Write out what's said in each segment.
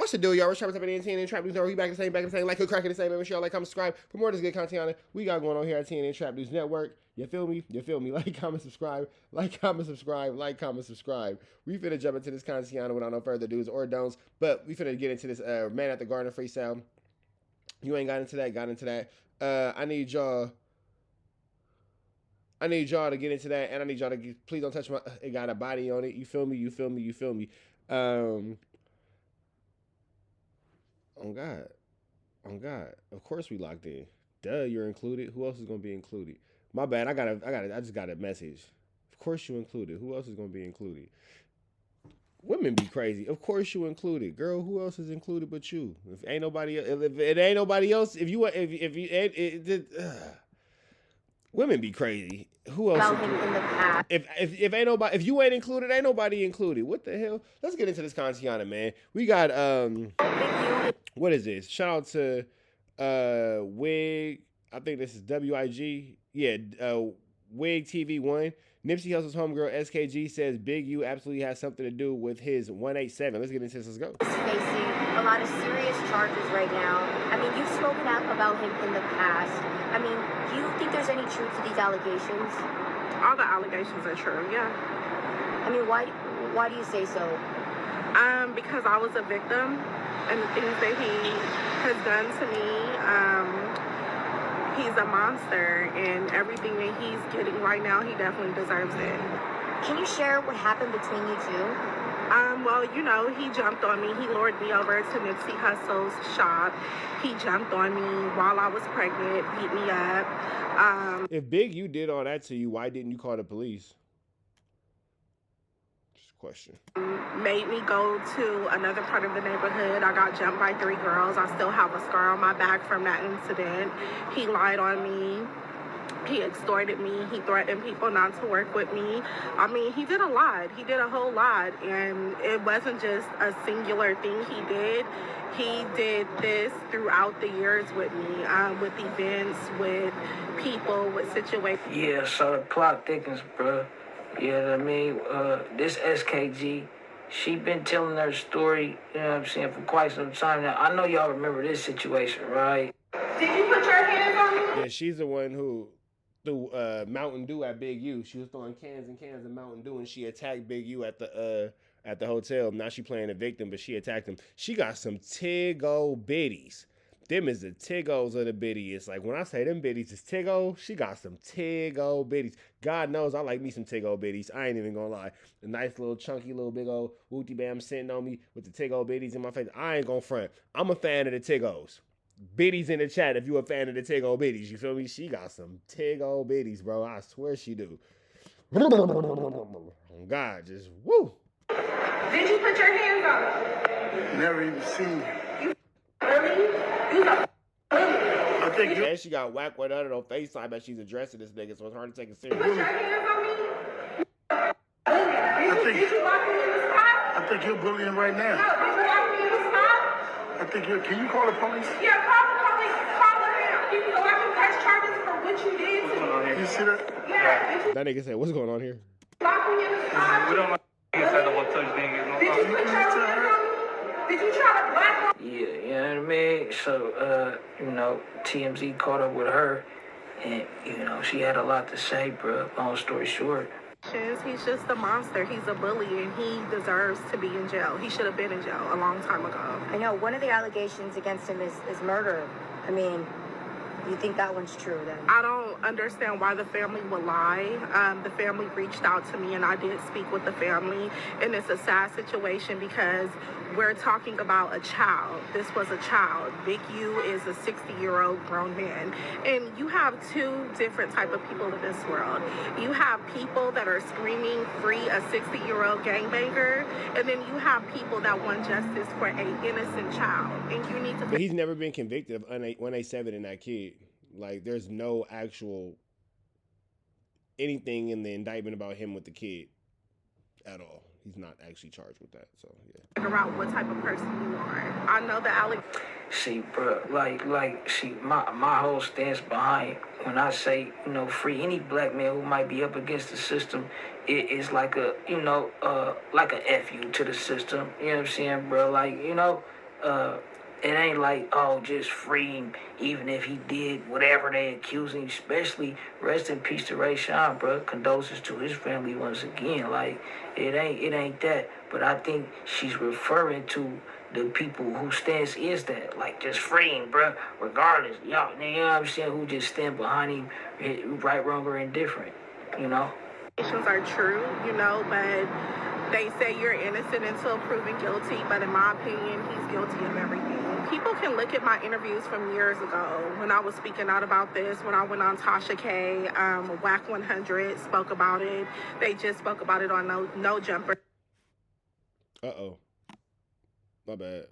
What's the deal, y'all? We're Trappers up at TNN Trap News. We back in the same, like, crack in the same. Make sure y'all like, comment, subscribe for more of this good content on it. We got going on here at TNN Trap News Network. You feel me? You feel me? Like, comment, subscribe. Like, comment, subscribe. Like, comment, subscribe. We finna jump into this content without no further do's or don'ts. But we finna get into this Man at the Garden freestyle. You ain't got into that. I need y'all to get into that, and I need y'all to please don't touch my. It got a body on it. You feel me? On God. Of course we locked in. Duh, you're included. Who else is gonna be included? My bad. I just got a message. Of course you included. Who else is gonna be included? Women be crazy. Of course you included, girl. Who else is included but you? If it ain't nobody else, women be crazy. Who else? If you ain't included, ain't nobody included. What the hell? Let's get into this content, man. We got what is this? Shout out to Wig. I think this is WIG. Yeah, Wig TV1. Nipsey Hussle's homegirl SKG says Big U absolutely has something to do with his 187. Let's get into this. Let's go. He's facing a lot of serious charges right now. I mean, you've spoken out about him in the past. I mean, do you think there's any truth to these allegations? All the allegations are true, yeah. I mean, why do you say so? Because I was a victim, and the things that he has done to me, he's a monster, and everything that he's getting right now, he definitely deserves it. Can you share what happened between you two? Well, you know, he jumped on me. He lured me over to Nipsey Hussle's shop. He jumped on me while I was pregnant, beat me up. If Big U did all that to you, why didn't you call the police? Just a question. Made me go to another part of the neighborhood. I got jumped by 3 girls. I still have a scar on my back from that incident. He lied on me. He extorted me. He threatened people not to work with me. I mean, he did a lot. He did a whole lot. And it wasn't just a singular thing he did. He did this throughout the years with me, with events, with people, with situations. Yeah, so the plot thickens, bro. You know what I mean? This SKG, she been telling her story, you know what I'm saying, for quite some time now. I know y'all remember this situation, right? Did you put your hands on me? Yeah, she's the one who threw Mountain Dew at Big U. She was throwing cans and cans of Mountain Dew, and she attacked Big U at the hotel. Now she playing a victim, but she attacked him. She got some tiggo bitties. Them is the tiggos of the bitties. Like, when I say them bitties is tiggo, she got some tiggo bitties. God knows I like me some tiggo bitties. I ain't even gonna lie. A nice little chunky little big old wooty bam sitting on me with the tiggo bitties in my face. I ain't gonna front. I'm a fan of the tiggos. Biddies in the chat if you a fan of the tiggo bitties. You feel me? She got some tiggo bitties, bro. I swear she do. God, just woo. Did you put your hands on me? Never even seen you. Really? I think you. And she got whacked with her on FaceTime, but she's addressing this nigga, so it's hard to take it serious. Put your hands on me? Did you lock me in the spot? I think you're bullying right now. No, did you lock me in the spot? I think you're. Can you call the police? Yeah, call the police. Call her now. So I can press charges for what you did to me. You see that? Yeah. Did you That nigga said, what's going on here? lock me in the spot? We don't like inside the hotel thing. Did you put your hands on me? Did you try to black Yeah, you know what I mean? So, you know, TMZ caught up with her, and, you know, she had a lot to say, bro. Long story short. He's just a monster. He's a bully, and he deserves to be in jail. He should have been in jail a long time ago. I know one of the allegations against him is murder. I mean, you think that one's true then? I don't understand why the family would lie. The family reached out to me, and I did speak with the family, and it's a sad situation because we're talking about a child. This was a child. Big U is a 60-year-old grown man, and you have 2 different type of people in this world. You have people that are screaming free a 60-year-old gangbanger, and then you have people that want justice for an innocent child, and you need to. But he's never been convicted of 187 in that kid. Like, there's no actual anything in the indictment about him with the kid at all. He's not actually charged with that, so yeah. Figure out what type of person you are. I know the See, bro, see, my whole stance behind when I say, you know, free any black man who might be up against the system, it is like a, you know, like a F you to the system. You know what I'm saying, bro? Like, you know, it ain't like, oh, just free him, even if he did whatever they accuse him. Especially rest in peace to Ray Sean, bro. Condolences to his family once again. Like it ain't that. But I think she's referring to the people whose stance is that, like, just free him, bro. Regardless, y'all, you know what I'm saying? Who just stand behind him, right, wrong, or indifferent, you know? Are true, you know, but they say you're innocent until proven guilty, but in my opinion, he's guilty of everything. People can look at my interviews from years ago when I was speaking out about this, when I went on Tasha K, WACK 100 spoke about it. They just spoke about it on No Jumper. Uh-oh. My bad.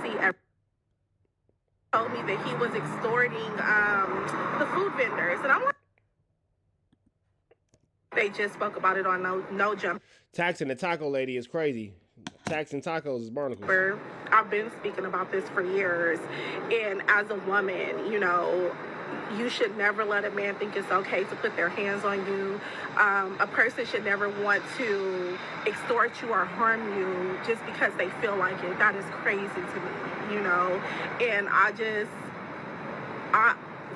See, told me that he was extorting the food vendors, and I'm like, they just spoke about it on No Jumper. Taxing the taco lady is crazy. Taxing tacos is barnacles. I've been speaking about this for years, and as a woman, you know, you should never let a man think it's okay to put their hands on you. A person should never want to extort you or harm you just because they feel like it. That is crazy to me, you know, and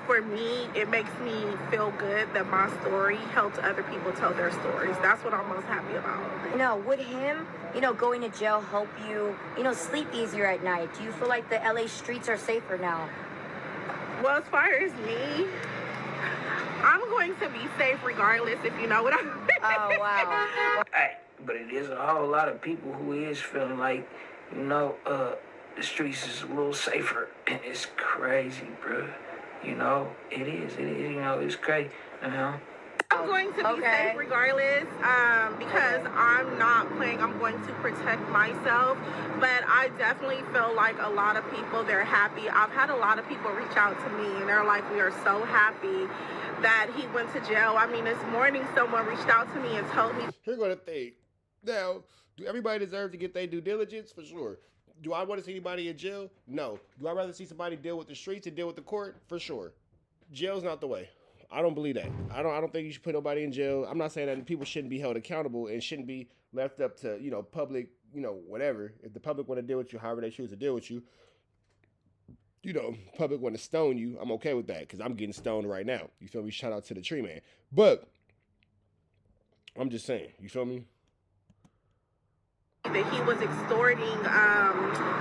for me, it makes me feel good that my story helps other people tell their stories. That's what I'm most happy about. You know, would him, you know, going to jail help you, you know, sleep easier at night? Do you feel like the LA streets are safer now? Well, as far as me, I'm going to be safe regardless, if you know what I mean. Oh, wow. Hey, but it is a whole lot of people who is feeling like, you know, the streets is a little safer, and it's crazy, bro. You know, it is, you know, it's crazy, you know. I'm going to be safe regardless, because I'm not playing. I'm going to protect myself, but I definitely feel like a lot of people, they're happy. I've had a lot of people reach out to me, and they're like, we are so happy that he went to jail. I mean, this morning someone reached out to me and told me. Here's what I think. Now, do everybody deserve to get their due diligence? For sure. Do I want to see anybody in jail? No. Do I rather see somebody deal with the streets and deal with the court? For sure. Jail's not the way. I don't believe that. I don't think you should put nobody in jail. I'm not saying that people shouldn't be held accountable and shouldn't be left up to, you know, public, you know, whatever. If the public want to deal with you, however they choose to deal with you, you know, public want to stone you, I'm okay with that because I'm getting stoned right now. You feel me? Shout out to the tree man. But I'm just saying, you feel me? That he was extorting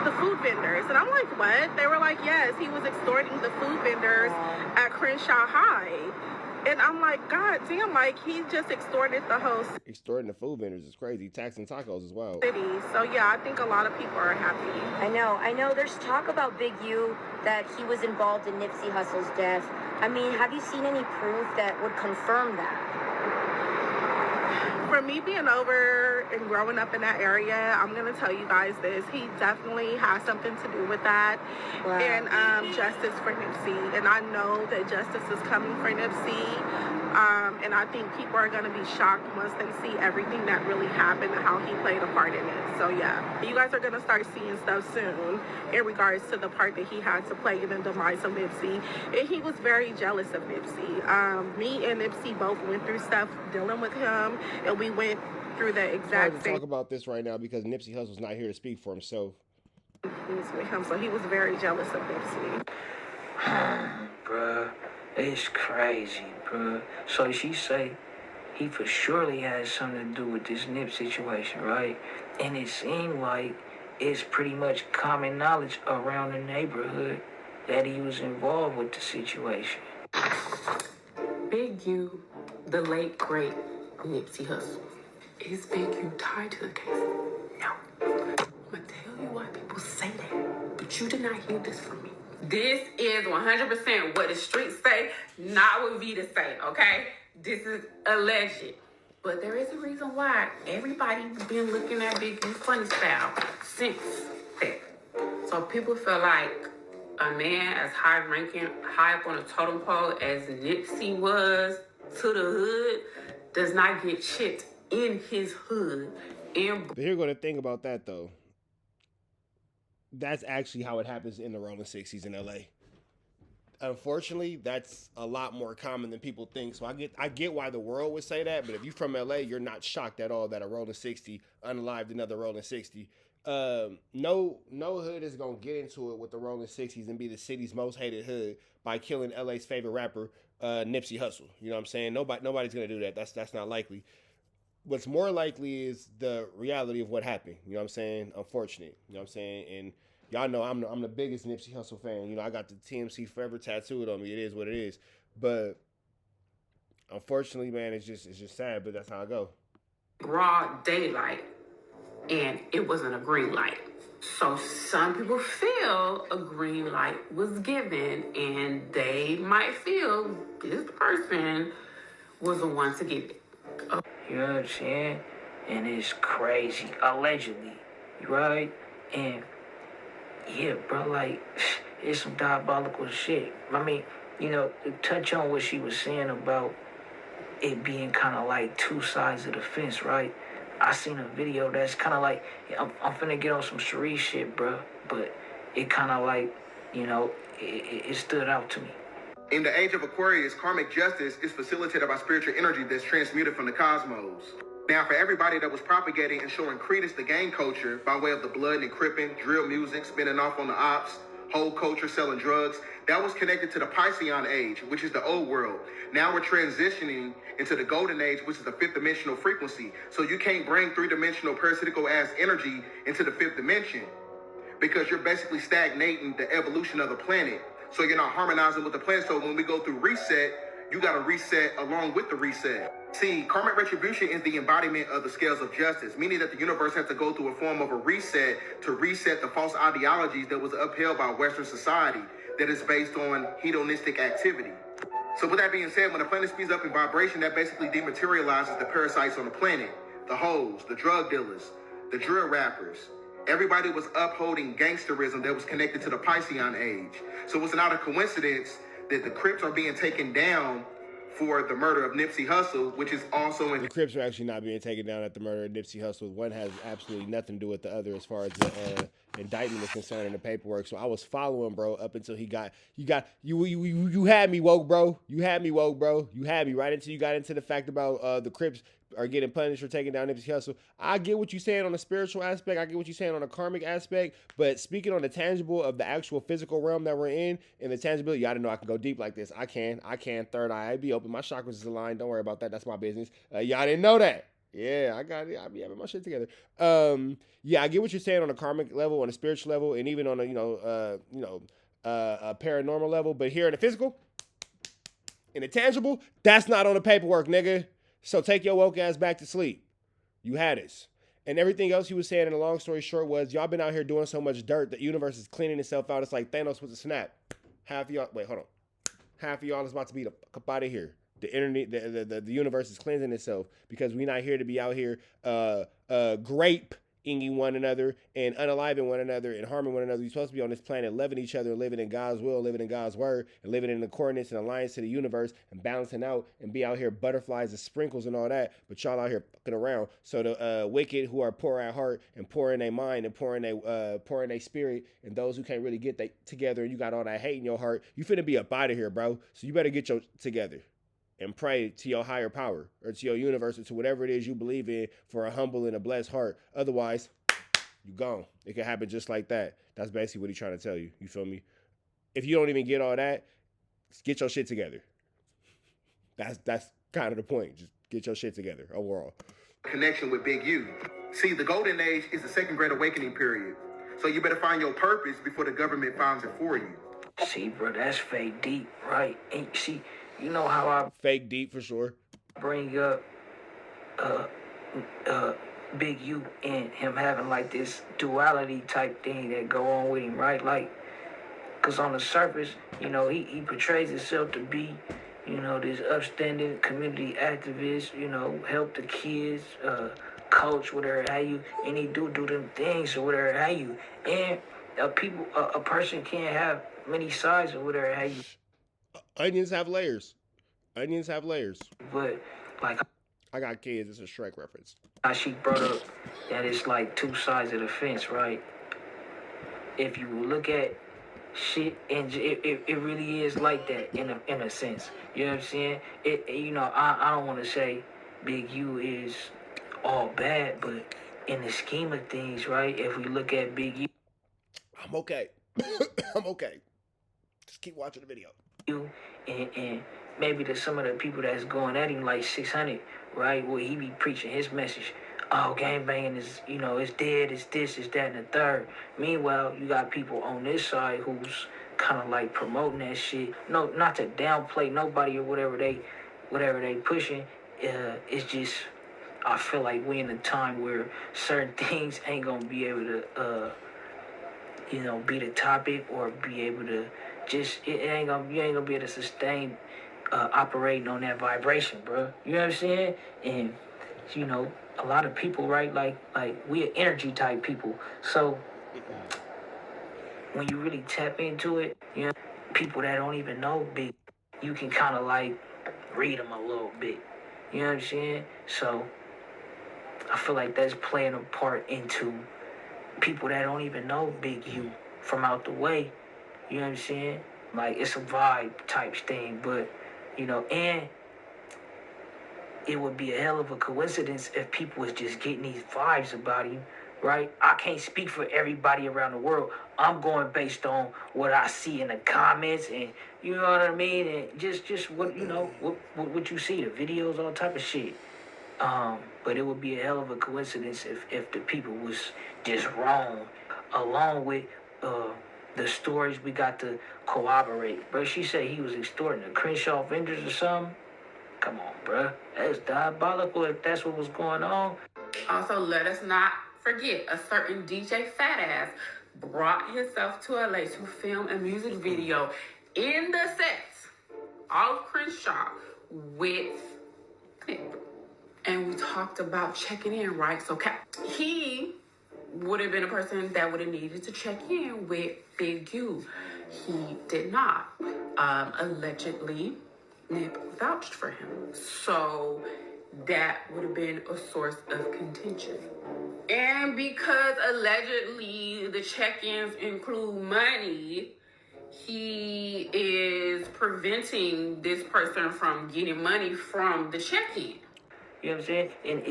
the food vendors, and I'm like, what? They were like, yes, he was extorting the food vendors at Crenshaw High, and I'm like, god damn, like he just extorted the whole Extorting the food vendors is crazy. Taxing tacos as well. city. So yeah, I think a lot of people are happy. I know. There's talk about Big U that he was involved in Nipsey Hussle's death. I mean, have you seen any proof that would confirm that? For me being over and growing up in that area, I'm going to tell you guys this. He definitely has something to do with that. Wow. And justice for Nipsey. And I know that justice is coming for Nipsey. And I think people are going to be shocked once they see everything that really happened and how he played a part in it. So yeah, you guys are going to start seeing stuff soon in regards to the part that he had to play in the demise of Nipsey. And he was very jealous of Nipsey. Me and Nipsey both went through stuff dealing with him, and we went through the exact It's hard to same. talk about this right now because Nipsey Hussle's not here to speak for himself. So he was very jealous of Nipsey. Bruh, it's crazy, bruh. So she say he for surely has something to do with this Nip situation, right? And it seemed like it's pretty much common knowledge around the neighborhood that he was involved with the situation. Big U, the late great Nipsey Hussle. Is Big U tied to the case? No. I'm gonna tell you why people say that, but you did not hear this from me. This is 100% what the streets say, not what Vita say, okay? This is alleged. But there is a reason why everybody's been looking at Big U's funny style since that. So people feel like a man as high-ranking, high up on a totem pole as Nipsey was to the hood does not get chipped in his hood. But here's the thing about that, though. That's actually how it happens in the Rolling 60s in LA. Unfortunately, that's a lot more common than people think. So I get why the world would say that, but if you're from LA, you're not shocked at all that a Rolling 60 unalived another Rolling 60 no hood is gonna get into it with the Rolling 60s and be the city's most hated hood by killing LA's favorite rapper, Nipsey Hussle. You know what I'm saying? Nobody's gonna do that. That's not likely. What's more likely is the reality of what happened. You know what I'm saying? Unfortunate. You know what I'm saying? And y'all know I'm the biggest Nipsey Hussle fan. You know, I got the TMC Forever tattooed on me. It is what it is. But unfortunately, man, it's just sad. But that's how I go. Broad daylight, and it wasn't a green light. So some people feel a green light was given, and they might feel this person was the one to give it. You know what I'm saying? And it's crazy. Allegedly. Right? And yeah, bro, like, it's some diabolical shit. I mean, you know, to touch on what she was saying about it being kind of like two sides of the fence, right? I seen a video that's kind of like, I'm finna get on some Cherie shit, bro. But it kind of like, you know, it stood out to me. In the age of Aquarius, karmic justice is facilitated by spiritual energy that's transmuted from the cosmos. Now, for everybody that was propagating and showing credence to gang culture by way of the blood and cripping, drill music, spinning off on the ops, whole culture selling drugs, that was connected to the Piscean age, which is the old world. Now we're transitioning into the golden age, which is the fifth dimensional frequency. So you can't bring three-dimensional parasitical ass energy into the fifth dimension because you're basically stagnating the evolution of the planet. So you're not harmonizing with the planet. So when we go through reset, you got to reset along with the reset. See, karmic retribution is the embodiment of the scales of justice, meaning that the universe has to go through a form of a reset to reset the false ideologies that was upheld by Western society that is based on hedonistic activity. So with that being said, when the planet speeds up in vibration, that basically dematerializes the parasites on the planet, the hoes, the drug dealers, the drill rappers. Everybody was upholding gangsterism that was connected to the Piscean age. So it's not a coincidence that the Crips are being taken down for the murder of Nipsey Hussle, which is also in... The Crips are actually not being taken down at the murder of Nipsey Hussle. One has absolutely nothing to do with the other as far as the indictment is concerned in the paperwork. So I was following, bro, up until you had me woke, bro. You had me woke, bro. You had me right until you got into the fact about the Crips are getting punished for taking down Nipsey Hussle. I get what you're saying on the spiritual aspect. I get what you're saying on the karmic aspect. But speaking on the tangible of the actual physical realm that we're in, and the tangibility, y'all didn't know I can go deep like this. I can. Third eye, I be open. My chakras is aligned. Don't worry about that. That's my business. Y'all didn't know that. Yeah, I got it. I be having my shit together. Yeah, I get what you're saying on a karmic level, on a spiritual level, and even on a paranormal level. But here in the physical, in the tangible, that's not on the paperwork, nigga. So take your woke ass back to sleep. You had us. And everything else he was saying in a long story short was, y'all been out here doing so much dirt, the universe is cleaning itself out. It's like Thanos with a snap. Half of y'all, wait, hold on. Half of y'all is about to be the fuck up out of here. The internet, the universe is cleansing itself because we're not here to be out here grape-inging one another and unaliving one another and harming one another. We're supposed to be on this planet loving each other, living in God's will, living in God's word, and living in accordance and alliance to the universe and balancing out and be out here butterflies and sprinkles and all that. But y'all out here fucking around. So the wicked who are poor at heart and poor in their mind and poor in their spirit, and those who can't really get that together and you got all that hate in your heart, you finna be up out of here, bro. So you better get your together and pray to your higher power or to your universe or to whatever it is you believe in for a humble and a blessed heart. Otherwise, you gone. It can happen just like that. That's basically what he's trying to tell you. You feel me? If you don't even get all that, get your shit together. That's kind of the point. Just get your shit together overall. Connection with Big U. See, the golden age is the second great awakening period. So you better find your purpose before the government finds it for you. See, bro, that's fake deep, right? And see, you know how I fake deep for sure. Bring up Big U and him having like this duality type thing that go on with him, right? Like, cause on the surface, you know, he portrays himself to be, you know, this upstanding community activist, you know, help the kids, coach, whatever have you, and he do them things or whatever have you. And a person can't have many sides or whatever have you. Onions have layers. Onions have layers. But like, I got kids. It's a Shrek reference. She brought up that it's like two sides of the fence, right? If you look at shit, and it really is like that in a sense. You know what I'm saying? You know, I don't want to say Big U is all bad, but in the scheme of things, right? If we look at Big U, I'm okay. I'm okay. Just keep watching the video. and maybe to some of the people that's going at him like 600, right? Where he be preaching his message. Oh, gangbanging is, it's dead, it's this, it's that, and the third. Meanwhile, you got people on this side who's kind of like promoting that shit. No, not to downplay nobody or whatever they pushing. It's just, I feel like we in a time where certain things ain't gonna be able to, be the topic or be able to just you ain't gonna be able to sustain operating on that vibration, bro. You know what I'm saying? And a lot of people, right? Like we are energy type people. So when you really tap into it, people that don't even know Big, you can kind of like read them a little bit. You know what I'm saying? So I feel like that's playing a part into people that don't even know Big U from out the way. You know what I'm saying? Like, it's a vibe type thing, but, and it would be a hell of a coincidence if people was just getting these vibes about him, right? I can't speak for everybody around the world. I'm going based on what I see in the comments and, you know what I mean? And just what, what you see, the videos, all type of shit. But it would be a hell of a coincidence if the people was just wrong, along with the stories we got to corroborate. Bro, she said he was extorting the Crenshaw vendors or something. Come on, bro. That's diabolical if that's what was going on. Also, let us not forget a certain DJ Fatass brought himself to LA to film a music video in the sets of Crenshaw with Clip. And we talked about checking in, right? So he would have been a person that would have needed to check in with Big U. He did not. Allegedly, Nip vouched for him. So that would have been a source of contention. And because allegedly the check-ins include money, he is preventing this person from getting money from the check-in. You know what I'm saying? And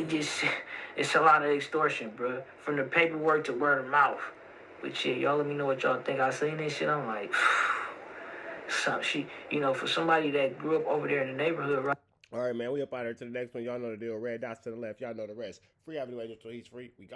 it's a lot of extortion, bro. From the paperwork to word of mouth. But shit, y'all let me know what y'all think. I seen this shit, I'm like, for somebody that grew up over there in the neighborhood, right? All right, man, we up out here to the next one. Y'all know the deal. Red dots to the left. Y'all know the rest. Free Avenue Agent until he's free. We got